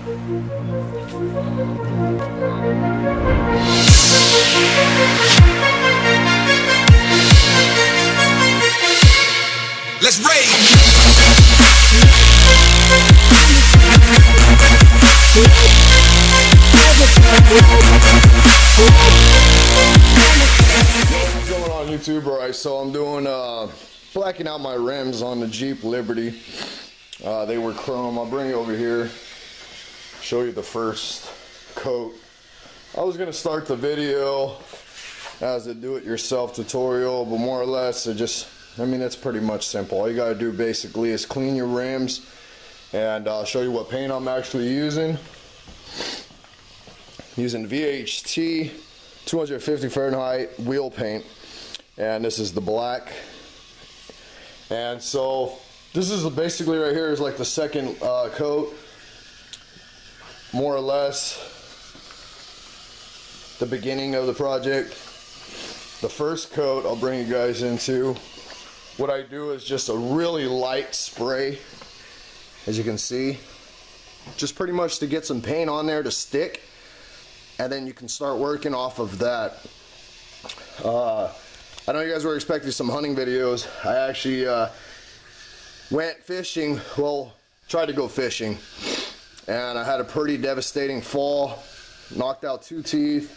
Let's rage. What's going on YouTube? Alright, so I'm doing blacking out my rims on the Jeep Liberty. They were chrome. I'll bring it over here, show you the first coat. I was gonna start the video as a do-it-yourself tutorial, but more or less it's pretty much simple. All you gotta do basically is clean your rims, and I'll show you what paint I'm actually using. Using VHT 250 Fahrenheit wheel paint, and this is the black. And so this is basically right here is like the second coat, more or less the beginning of the project. The first coat I'll bring you guys into. What I do is just a really light spray, as you can see, just pretty much to get some paint on there to stick, and then you can start working off of that. I know you guys were expecting some hunting videos. I actually went fishing, well, tried to go fishing, and I had a pretty devastating fall, knocked out 2 teeth.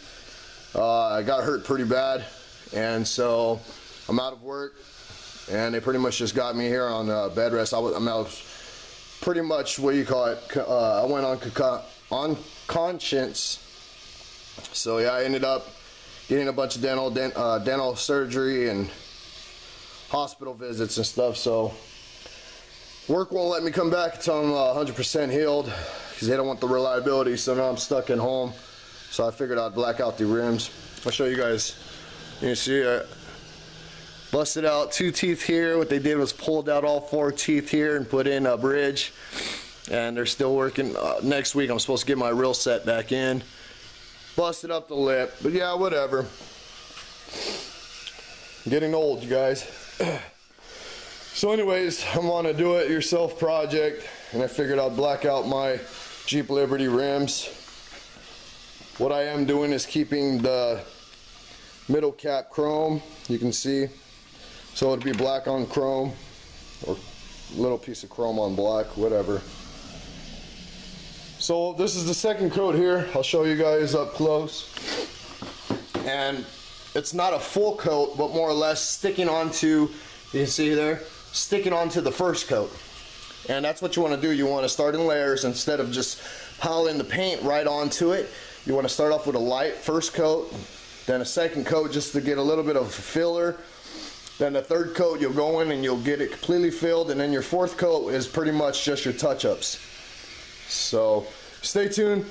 I got hurt pretty bad, and so I'm out of work, and they pretty much just got me here on bed rest. I was pretty much, what do you call it, I went on conscience. So yeah, I ended up getting a bunch of dental surgery and hospital visits and stuff. So work won't let me come back until I'm 100% healed, because they don't want the reliability. So now I'm stuck at home. So I figured I'd black out the rims. I'll show you guys. You can see I busted out 2 teeth here. What they did was pulled out all 4 teeth here and put in a bridge, and they're still working. Next week I'm supposed to get my real set back in. Busted up the lip, but yeah, whatever. I'm getting old, you guys. So anyways, I'm on a do-it-yourself project, and I figured I'd black out my Jeep Liberty rims. What I am doing is keeping the middle cap chrome, you can see. So it'd be black on chrome, or a little piece of chrome on black, whatever. So this is the second coat here. I'll show you guys up close. And it's not a full coat, but more or less sticking onto, you can see there, sticking onto the first coat. And that's what you want to do. You want to start in layers instead of just piling the paint right onto it. You want to start off with a light first coat, then a second coat just to get a little bit of filler. Then the third coat you'll go in and you'll get it completely filled, and then your fourth coat is pretty much just your touch-ups. So stay tuned.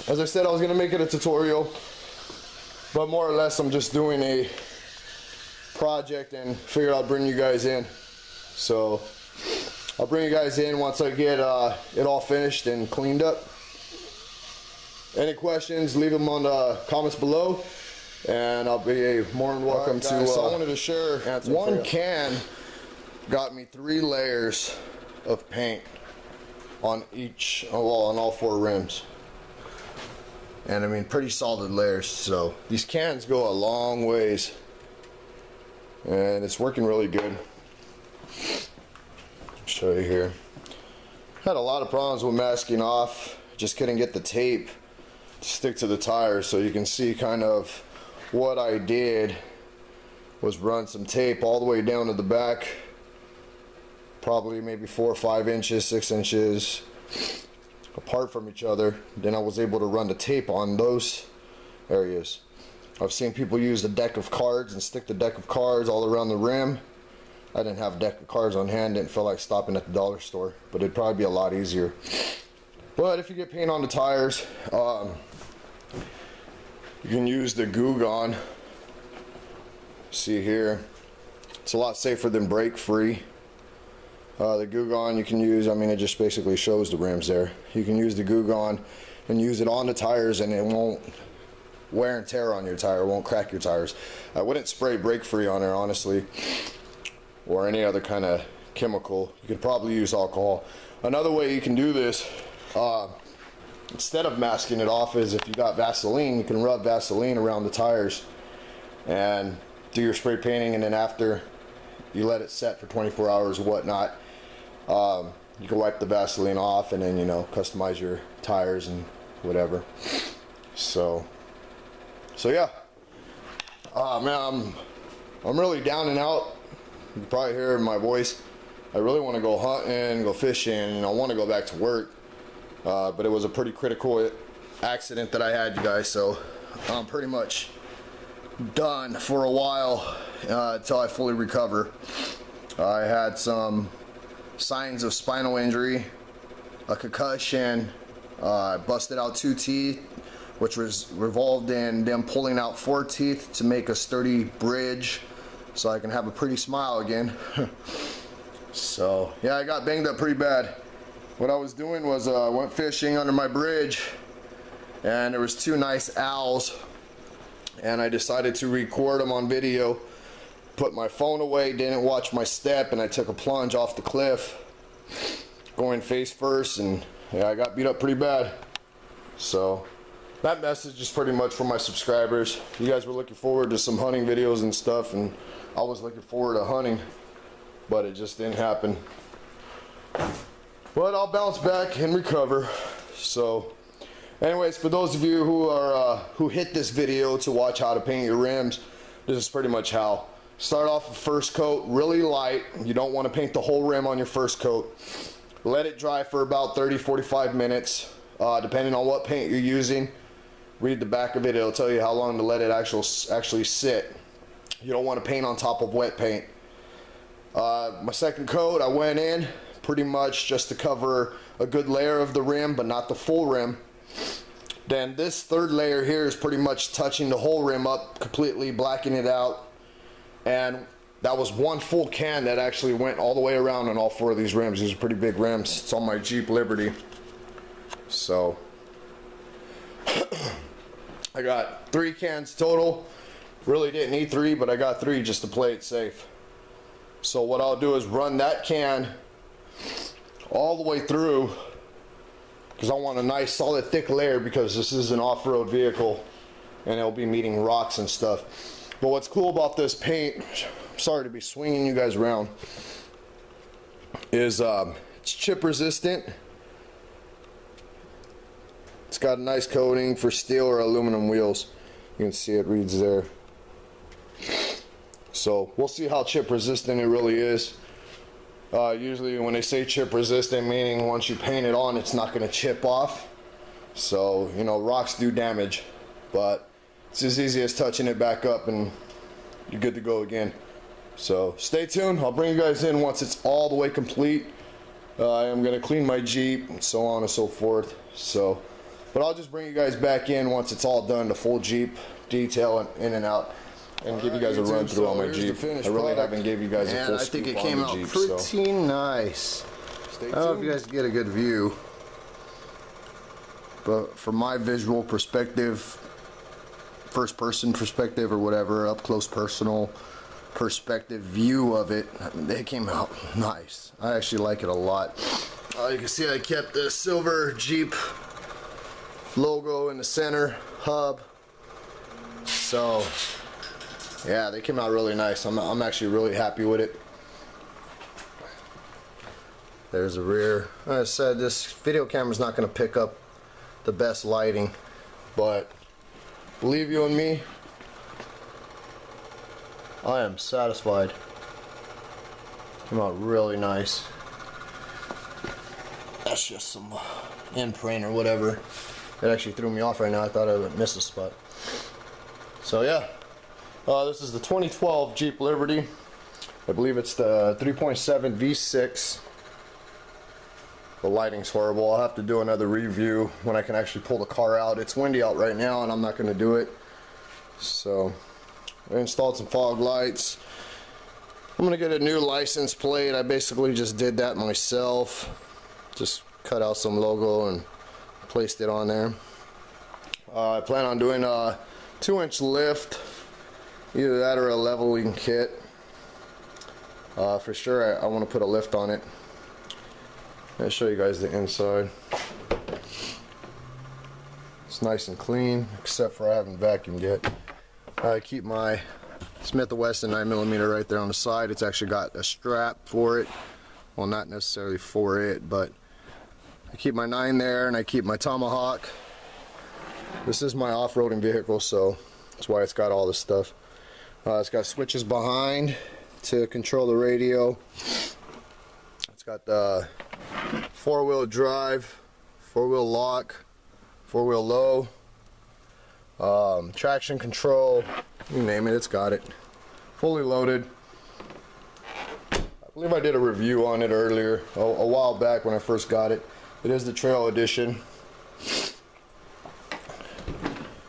As I said, I was going to make it a tutorial, but more or less I'm just doing a project and figured I'd bring you guys in. So I'll bring you guys in once I get it all finished and cleaned up. Any questions, leave them on the comments below, and I'll be more than welcome to. So I wanted to share, one can got me 3 layers of paint on each, well, on all 4 rims, and I mean pretty solid layers. So these cans go a long ways, and it's working really good. I'll show you here. Had a lot of problems with masking off, just couldn't get the tape to stick to the tires. So you can see kind of what I did was run some tape all the way down to the back, probably maybe 4 or 5 inches, 6 inches apart from each other. Then I was able to run the tape on those areas. I've seen people use a deck of cards and stick the deck of cards all around the rim. I didn't have a deck of cards on hand, didn't feel like stopping at the dollar store, but it'd probably be a lot easier. But if you get paint on the tires, you can use the Goo Gone. See here, it's a lot safer than Break Free. The Goo Gone you can use, I mean, it just basically shows the rims there. You can use the Goo Gone and use it on the tires, and it won't wear and tear on your tire, it won't crack your tires. I wouldn't spray Break Free on there, honestly, or any other kind of chemical. You could probably use alcohol. Another way you can do this instead of masking it off, is if you got Vaseline, you can rub Vaseline around the tires and do your spray painting, and then after you let it set for 24 hours or whatnot, you can wipe the Vaseline off and then, you know, customize your tires and whatever. So yeah. Man, I'm really down and out. You can probably hear my voice. I really want to go hunting, go fishing, and I want to go back to work. But it was a pretty critical accident that I had, you guys, so I'm pretty much done for a while until I fully recover. I had some signs of spinal injury, a concussion, busted out 2 teeth, which was revolved in them pulling out 4 teeth to make a sturdy bridge so I can have a pretty smile again. So yeah, I got banged up pretty bad. What I was doing was went fishing under my bridge, and there was 2 nice owls, and I decided to record them on video. Put my phone away, didn't watch my step, and I took a plunge off the cliff, going face first, and yeah, I got beat up pretty bad. So that message is pretty much for my subscribers. You guys were looking forward to some hunting videos and stuff, and I was looking forward to hunting, but it just didn't happen. But I'll bounce back and recover. So anyways, for those of you who are who hit this video to watch how to paint your rims, this is pretty much how. Start off with first coat, really light. You don't want to paint the whole rim on your first coat. Let it dry for about 30-45 minutes, depending on what paint you're using. Read the back of it, it'll tell you how long to let it actually sit. You don't want to paint on top of wet paint. My second coat, I went in pretty much just to cover a good layer of the rim, but not the full rim. Then this third layer here is pretty much touching the whole rim up completely, blacking it out. And that was 1 full can that actually went all the way around on all 4 of these rims. These are pretty big rims. It's on my Jeep Liberty. So I got 3 cans total. Really didn't need 3, but I got 3 just to play it safe. So what I'll do is run that can all the way through, because I want a nice solid thick layer, because this is an off-road vehicle and it'll be meeting rocks and stuff. But what's cool about this paint, sorry to be swinging you guys around, is it's chip resistant. It's got a nice coating for steel or aluminum wheels. You can see it reads there. So we'll see how chip resistant it really is. Usually when they say chip resistant, meaning once you paint it on, it's not going to chip off. So, you know, rocks do damage, but it's as easy as touching it back up and you're good to go again. So stay tuned. I'll bring you guys in once it's all the way complete. I am going to clean my Jeep and so on and so forth. So, but I'll just bring you guys back in once it's all done, the full Jeep detail and in and out, and give you guys a run through on my Jeep. I really haven't gave you guys a full scoop on the Jeep. I think it came out pretty nice. I don't know if you guys get a good view, but from my visual perspective, first person perspective or whatever, up close personal perspective view of it, it came out nice. I actually like it a lot. You can see I kept the silver Jeep logo in the center hub. So yeah, they came out really nice. I'm actually really happy with it. There's the rear. Like I said, this video camera's not going to pick up the best lighting, but believe you and me, I am satisfied. Came out really nice. That's just some imprint or whatever. It actually threw me off right now. I thought I would miss a spot. So yeah, this is the 2012 Jeep Liberty. I believe it's the 3.7 V6. The lighting's horrible. I'll have to do another review when I can actually pull the car out. It's windy out right now and I'm not going to do it. So I installed some fog lights. I'm going to get a new license plate. I basically just did that myself. Just cut out some logo and placed it on there. I plan on doing a 2-inch lift. Either that or a leveling kit. For sure I want to put a lift on it. I'll show you guys the inside. It's nice and clean, except for I haven't vacuumed yet. I keep my Smith & Wesson 9mm right there on the side. It's actually got a strap for it. Well, not necessarily for it, but I keep my 9 there, and I keep my Tomahawk. This is my off-roading vehicle, so that's why it's got all this stuff. It's got switches behind to control the radio. It's got the 4-wheel drive, 4-wheel lock, 4-wheel low, traction control, you name it, it's got it. Fully loaded. I believe I did a review on it earlier, a while back when I first got it. It is the Trail Edition.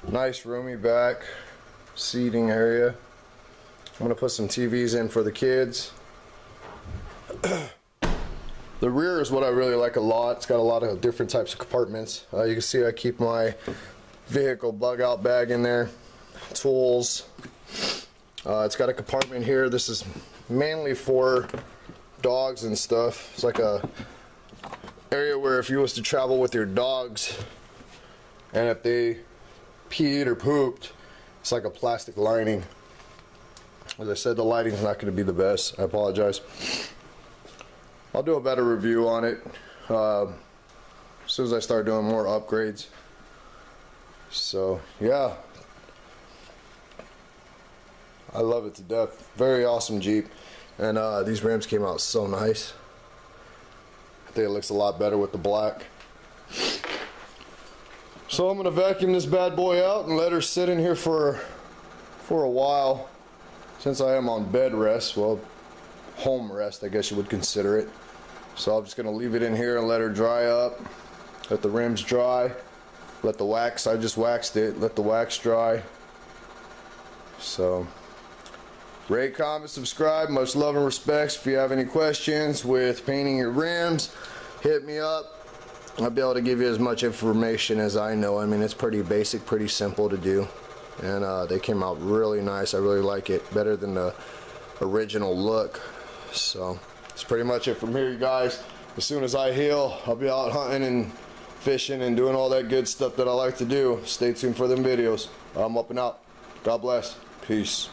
Nice roomy back seating area. I'm going to put some TVs in for the kids. The rear is what I really like a lot. It's got a lot of different types of compartments. You can see I keep my vehicle bug out bag in there, tools. It's got a compartment here. This is mainly for dogs and stuff. It's like a area where if you was to travel with your dogs and if they peed or pooped, it's like a plastic lining. As I said, the lighting's not going to be the best. I apologize. I'll do a better review on it as soon as I start doing more upgrades. So yeah, I love it to death. Very awesome Jeep, and these rims came out so nice. I think it looks a lot better with the black. So I'm gonna vacuum this bad boy out and let her sit in here for a while, since I am on bed rest. Well, home rest, I guess you would consider it. So I'm just gonna leave it in here and let her dry up, let the rims dry, let the wax, I just waxed it, let the wax dry. So rate, comment, subscribe. Much love and respects. If you have any questions with painting your rims, hit me up. I'll be able to give you as much information as I know. I mean, it's pretty basic, pretty simple to do, and they came out really nice. I really like it, better than the original look. So that's pretty much it from here, you guys. As soon as I heal, I'll be out hunting and fishing and doing all that good stuff that I like to do. Stay tuned for them videos. I'm up and out. God bless. Peace.